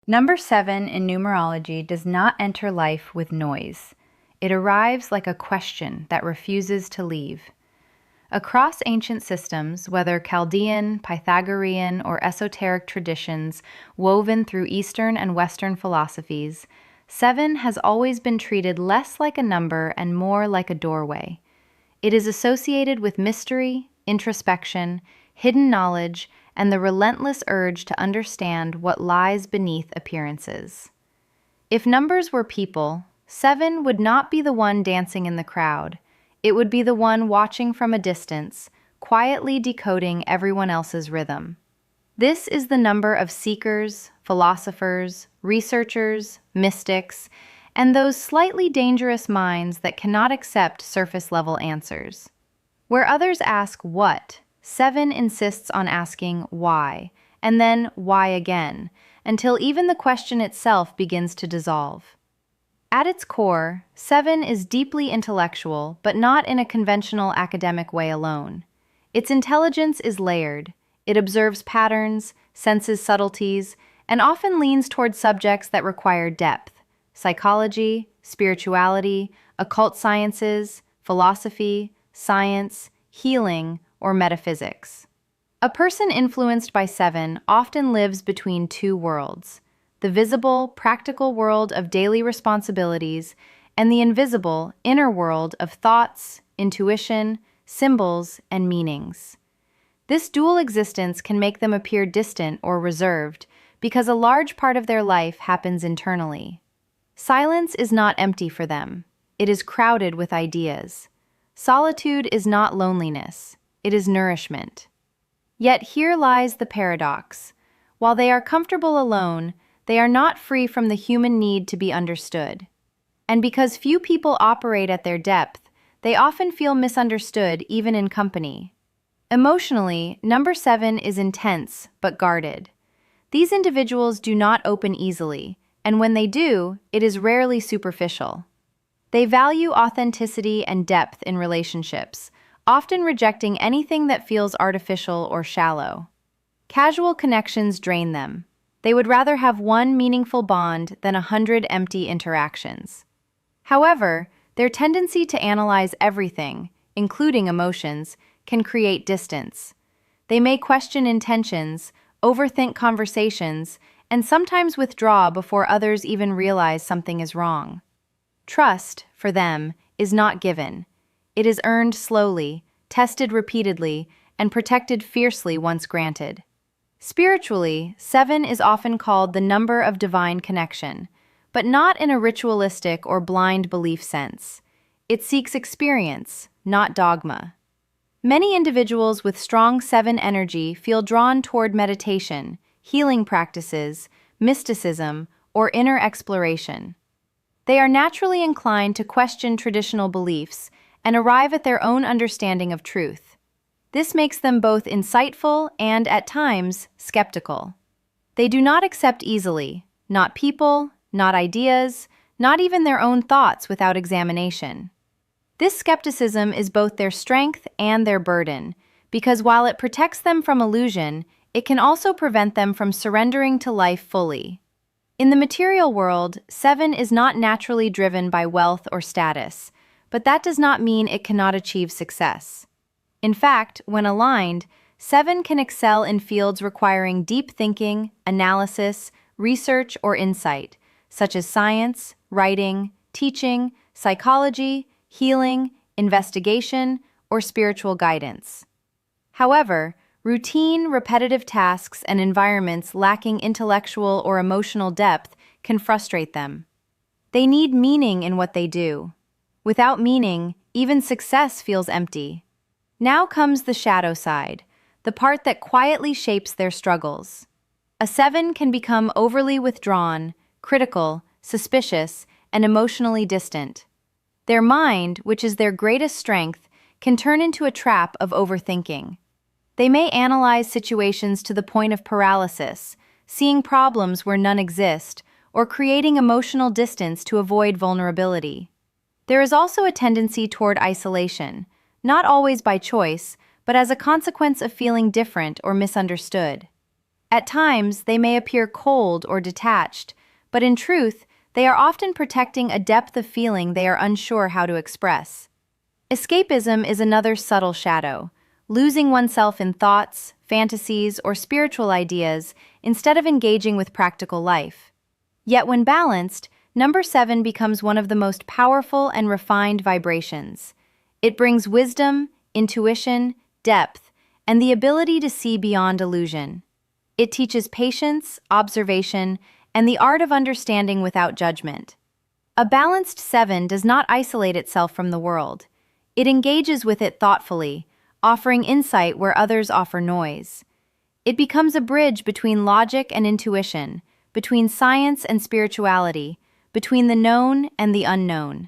Number 7 in numerology does not enter life with noise. It arrives like a question that refuses to leave. Across ancient systems, whether Chaldean, Pythagorean, or esoteric traditions woven through Eastern and Western philosophies, 7 has always been treated less like a number and more like a doorway. It is associated with mystery, introspection, hidden knowledge, and the relentless urge to understand what lies beneath appearances. If numbers were people, 7 would not be the one dancing in the crowd. It would be the one watching from a distance, quietly decoding everyone else's rhythm. This is the number of seekers, philosophers, researchers, mystics, and those slightly dangerous minds that cannot accept surface-level answers. Where others ask what, 7 insists on asking why, and then why again, until even the question itself begins to dissolve. At its core, 7 is deeply intellectual, but not in a conventional academic way alone. Its intelligence is layered. It observes patterns, senses subtleties, and often leans toward subjects that require depth: psychology, spirituality, occult sciences, philosophy, science, healing, or metaphysics. A person influenced by 7 often lives between two worlds: the visible, practical world of daily responsibilities, and the invisible, inner world of thoughts, intuition, symbols, and meanings. This dual existence can make them appear distant or reserved because a large part of their life happens internally. Silence is not empty for them. It is crowded with ideas. Solitude is not loneliness. It is nourishment. Yet here lies the paradox. While they are comfortable alone, they are not free from the human need to be understood. And because few people operate at their depth, they often feel misunderstood even in company. Emotionally, number 7 is intense but guarded. These individuals do not open easily, and when they do, it is rarely superficial. They value authenticity and depth in relationships, often rejecting anything that feels artificial or shallow. Casual connections drain them. They would rather have one meaningful bond than 100 empty interactions. However, their tendency to analyze everything, including emotions, can create distance. They may question intentions, overthink conversations, and sometimes withdraw before others even realize something is wrong. Trust, for them, is not given. It is earned slowly, tested repeatedly, and protected fiercely once granted. Spiritually, 7 is often called the number of divine connection, but not in a ritualistic or blind belief sense. It seeks experience, not dogma. Many individuals with strong 7 energy feel drawn toward meditation, healing practices, mysticism, or inner exploration. They are naturally inclined to question traditional beliefs and arrive at their own understanding of truth. This makes them both insightful and, at times, skeptical. They do not accept easily, not people, not ideas, not even their own thoughts without examination. This skepticism is both their strength and their burden, because while it protects them from illusion, it can also prevent them from surrendering to life fully. In the material world, 7 is not naturally driven by wealth or status, but that does not mean it cannot achieve success. In fact, when aligned, 7 can excel in fields requiring deep thinking, analysis, research, or insight, such as science, writing, teaching, psychology, healing, investigation, or spiritual guidance. However, routine, repetitive tasks and environments lacking intellectual or emotional depth can frustrate them. They need meaning in what they do. Without meaning, even success feels empty. Now comes the shadow side, the part that quietly shapes their struggles. A 7 can become overly withdrawn, critical, suspicious, and emotionally distant. Their mind, which is their greatest strength, can turn into a trap of overthinking. They may analyze situations to the point of paralysis, seeing problems where none exist, or creating emotional distance to avoid vulnerability. There is also a tendency toward isolation, not always by choice, but as a consequence of feeling different or misunderstood. At times, they may appear cold or detached, but in truth, they are often protecting a depth of feeling they are unsure how to express. Escapism is another subtle shadow, losing oneself in thoughts, fantasies, or spiritual ideas instead of engaging with practical life. Yet when balanced, number 7 becomes one of the most powerful and refined vibrations. It brings wisdom, intuition, depth, and the ability to see beyond illusion. It teaches patience, observation, and the art of understanding without judgment. A balanced 7 does not isolate itself from the world. It engages with it thoughtfully, offering insight where others offer noise. It becomes a bridge between logic and intuition, between science and spirituality, between the known and the unknown.